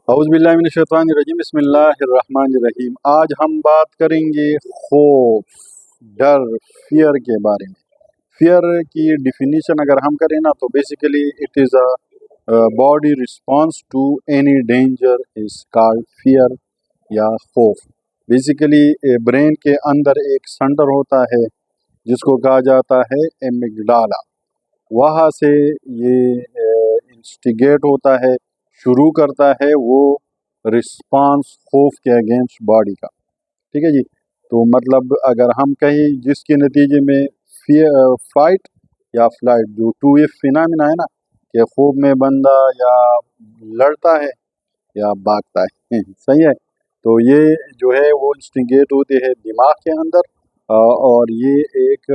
اعوذ باللہ من الشیطان الرجیم، بسم اللہ الرحمن الرحیم۔ آج ہم بات کریں گے خوف، ڈر، فیئر کے بارے میں۔ فیئر کی ڈیفینیشن اگر ہم کریں نا تو basically it is a body response to any danger is called fear یا خوف۔ بیسیکلی برین کے اندر ایک سینٹر ہوتا ہے جس کو کہا جاتا ہے ایمگڈالا، وہاں سے یہ انسٹیگیٹ ہوتا ہے، شروع کرتا ہے وہ رسپانس خوف کے اگینسٹ باڈی کا۔ ٹھیک ہے جی، تو مطلب اگر ہم کہیں جس کے نتیجے میں فائٹ یا فلائٹ، جو ٹو وے فینامنا ہے نا، کہ خوف میں بندہ یا لڑتا ہے یا بھاگتا ہے صحیح ہے، تو یہ جو ہے وہ انسٹیگیٹ ہوتے ہیں دماغ کے اندر، اور یہ ایک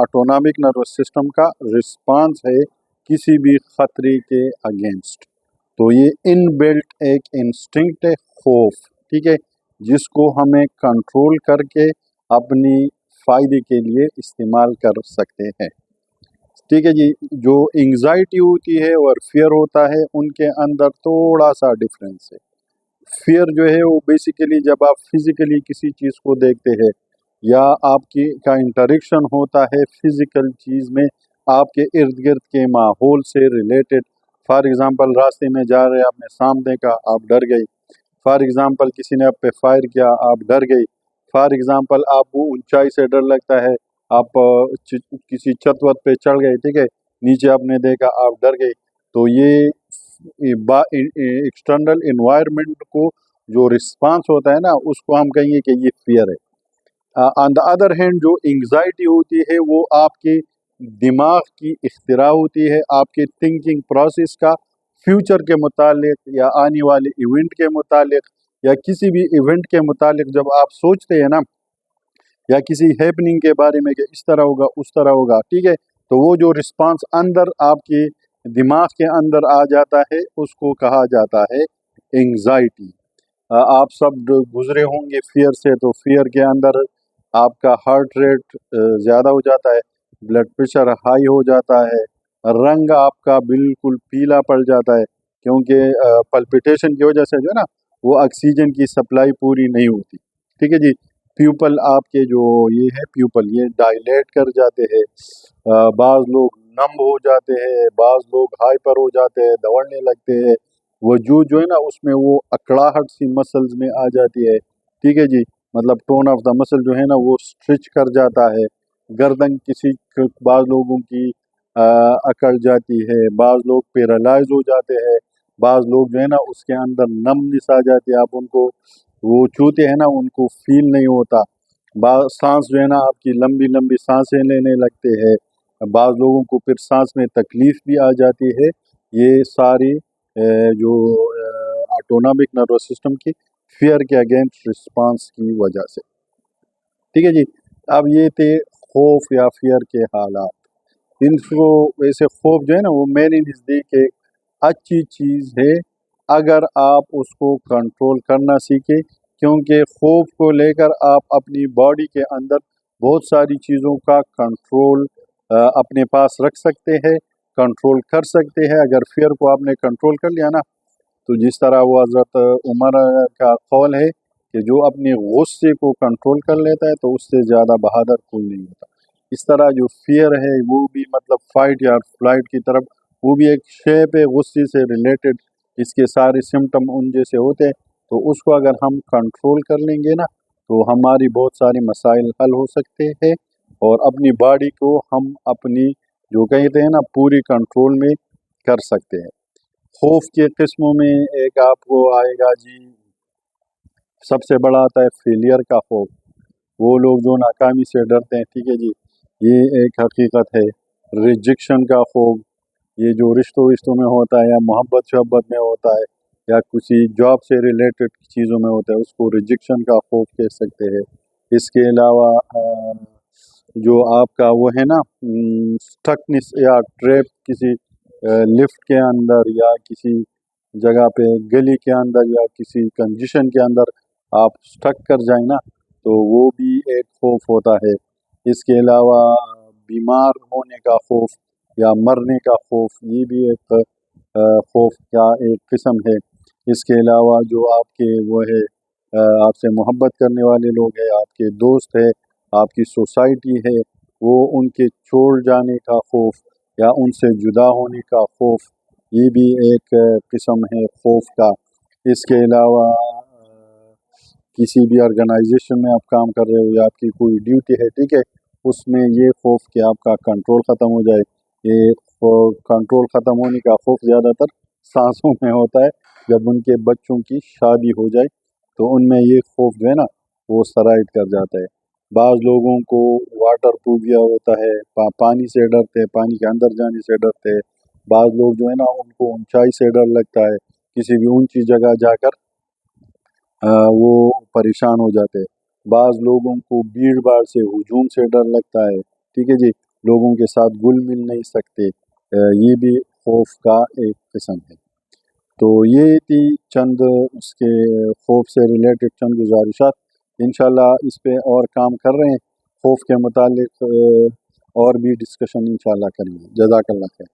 آٹونامک نروس سسٹم کا رسپانس ہے کسی بھی خطرے کے اگینسٹ۔ تو یہ ان بلٹ ایک انسٹنکٹ ہے خوف، ٹھیک ہے، جس کو ہمیں کنٹرول کر کے اپنی فائدے کے لیے استعمال کر سکتے ہیں۔ ٹھیک ہے جی، جو انگزائٹی ہوتی ہے اور فیئر ہوتا ہے ان کے اندر تھوڑا سا ڈفرینس ہے۔ فیئر جو ہے وہ بیسیکلی جب آپ فزیکلی کسی چیز کو دیکھتے ہیں یا آپ کی کا انٹریکشن ہوتا ہے فزیکل چیز میں، آپ کے ارد گرد کے ماحول سے ریلیٹڈ، فار ایگزامپل راستے میں جا رہے آپ نے سانپ دیکھا، آپ ڈر گئی، فار ایگزامپل کسی نے آپ پہ فائر کیا، آپ ڈر گئی، فار ایگزامپل آپ کو اونچائی سے ڈر لگتا ہے، آپ کسی چھت وت پہ چڑھ گئے، ٹھیک ہے، نیچے آپ نے دیکھا، آپ ڈر گئی۔ تو یہ ایکسٹرنل انوائرمنٹ کو جو رسپانس ہوتا ہے نا، اس کو ہم کہیں گے کہ یہ فیئر ہے۔ آن دا ادر ہینڈ جو انگزائٹی ہوتی ہے وہ آپ کے دماغ کی اختراع ہوتی ہے، آپ کے تھنکنگ پروسیس کا، فیوچر کے متعلق یا آنے والے ایونٹ کے متعلق یا کسی بھی ایونٹ کے متعلق جب آپ سوچتے ہیں نا، یا کسی ہیپننگ کے بارے میں کہ اس طرح ہوگا اس طرح ہوگا، ٹھیک ہے، تو وہ جو رسپانس اندر آپ کے دماغ کے اندر آ جاتا ہے اس کو کہا جاتا ہے انگزائٹی۔ آپ سب گزرے ہوں گے فیئر سے، تو فیئر کے اندر آپ کا ہارٹ ریٹ زیادہ ہو جاتا ہے، بلڈ پریشر ہائی ہو جاتا ہے، رنگ آپ کا بالکل پیلا پڑ جاتا ہے، کیونکہ پلپیٹیشن کی وجہ سے جو ہے نا وہ آکسیجن کی سپلائی پوری نہیں ہوتی۔ ٹھیک ہے جی، پیوپل آپ کے جو یہ ہے پیوپل یہ ڈائلیٹ کر جاتے ہیں، بعض لوگ نم ہو جاتے ہیں، بعض لوگ ہائپر ہو جاتے ہیں، دوڑنے لگتے ہیں، وجود جو ہے نا اس میں وہ اکڑاہٹ سی مسلز میں آ جاتی ہے۔ ٹھیک ہے جی، مطلب ٹون آف دا مسل جو ہے نا وہ اسٹرچ کر جاتا ہے، گردن بعض لوگوں کی اکڑ جاتی ہے، بعض لوگ پیرالائز ہو جاتے ہیں، بعض لوگ جو ہے نا اس کے اندر نمنس آ جاتی ہے، آپ ان کو وہ چھوتے ہیں نا ان کو فیل نہیں ہوتا، بعض سانس جو ہے نا آپ کی لمبی لمبی سانسیں لینے لگتے ہیں، بعض لوگوں کو پھر سانس میں تکلیف بھی آ جاتی ہے۔ یہ ساری جو آٹونامک نروس سسٹم کی فیئر کے اگینسٹ رسپانس کی وجہ سے۔ ٹھیک ہے جی، اب یہ تھے خوف یا فیئر کے حالات۔ ان کو ویسے خوف جو ہے نا وہ میرے نزدیک ایک اچھی چیز ہے اگر آپ اس کو کنٹرول کرنا سیکھیں، کیونکہ خوف کو لے کر آپ اپنی باڈی کے اندر بہت ساری چیزوں کا کنٹرول اپنے پاس رکھ سکتے ہیں، کنٹرول کر سکتے ہیں۔ اگر فیئر کو آپ نے کنٹرول کر لیا نا، تو جس طرح وہ حضرت عمر کا قول ہے کہ جو اپنے غصے کو کنٹرول کر لیتا ہے تو اس سے زیادہ بہادر کوئی نہیں ہوتا۔ اس طرح جو فیئر ہے وہ بھی مطلب فائٹ یا فلائٹ کی طرف، وہ بھی ایک شیپ ہے غصے سے ریلیٹڈ، اس کے سارے سمٹم ان جیسے ہوتے ہیں، تو اس کو اگر ہم کنٹرول کر لیں گے نا تو ہماری بہت ساری مسائل حل ہو سکتے ہیں، اور اپنی باڈی کو ہم اپنی جو کہتے ہیں نا پوری کنٹرول میں کر سکتے ہیں۔ خوف کے قسموں میں ایک آپ کو آئے گا جی، سب سے بڑا آتا ہے فیلئر کا خوف، وہ لوگ جو ناکامی سے ڈرتے ہیں، ٹھیک ہے جی، یہ ایک حقیقت ہے۔ ریجیکشن کا خوف، یہ جو رشتوں میں ہوتا ہے یا محبت شحبت میں ہوتا ہے یا کسی جاب سے ریلیٹڈ چیزوں میں ہوتا ہے، اس کو ریجیکشن کا خوف کہہ سکتے ہیں۔ اس کے علاوہ جو آپ کا وہ ہے نا سٹکنس یا ٹریپ کسی لفٹ کے اندر یا کسی جگہ پہ گلی کے اندر یا کسی کنڈیشن کے اندر آپ سٹک کر جائیں نا، تو وہ بھی ایک خوف ہوتا ہے۔ اس کے علاوہ بیمار ہونے کا خوف یا مرنے کا خوف، یہ بھی ایک خوف کا ایک قسم ہے۔ اس کے علاوہ جو آپ کے وہ ہے آپ سے محبت کرنے والے لوگ ہیں، آپ کے دوست ہے، آپ کی سوسائٹی ہے، وہ ان کے چھوڑ جانے کا خوف یا ان سے جدا ہونے کا خوف، یہ بھی ایک قسم ہے خوف کا۔ اس کے علاوہ کسی بھی آرگنائزیشن میں آپ کام کر رہے ہو یا آپ کی کوئی ڈیوٹی ہے، ٹھیک ہے، اس میں یہ خوف کہ آپ کا کنٹرول ختم ہو جائے، یہ کنٹرول ختم ہونے کا خوف زیادہ تر سانسوں میں ہوتا ہے۔ جب ان کے بچوں کی شادی ہو جائے تو ان میں یہ خوف جو ہے نا وہ سرائڈ کر جاتا ہے۔ بعض لوگوں کو واٹر فوبیا ہوتا ہے، پانی سے ڈرتے، پانی کے اندر جانے سے ڈرتے۔ بعض لوگ جو ہے نا ان کو اونچائی سے ڈر لگتا ہے، کسی بھی اونچی جگہ جا کر وہ پریشان ہو جاتے۔ بعض لوگوں کو بھیڑ بھاڑ سے ہجوم سے ڈر لگتا ہے، ٹھیک ہے جی، لوگوں کے ساتھ گل مل نہیں سکتے، یہ بھی خوف کا ایک قسم ہے۔ تو یہ تھی چند اس کے خوف سے ریلیٹڈ چند گزارشات، انشاءاللہ اس پہ اور کام کر رہے ہیں، خوف کے متعلق اور بھی ڈسکشن انشاءاللہ کریں گے۔ جزاک اللہ خیر۔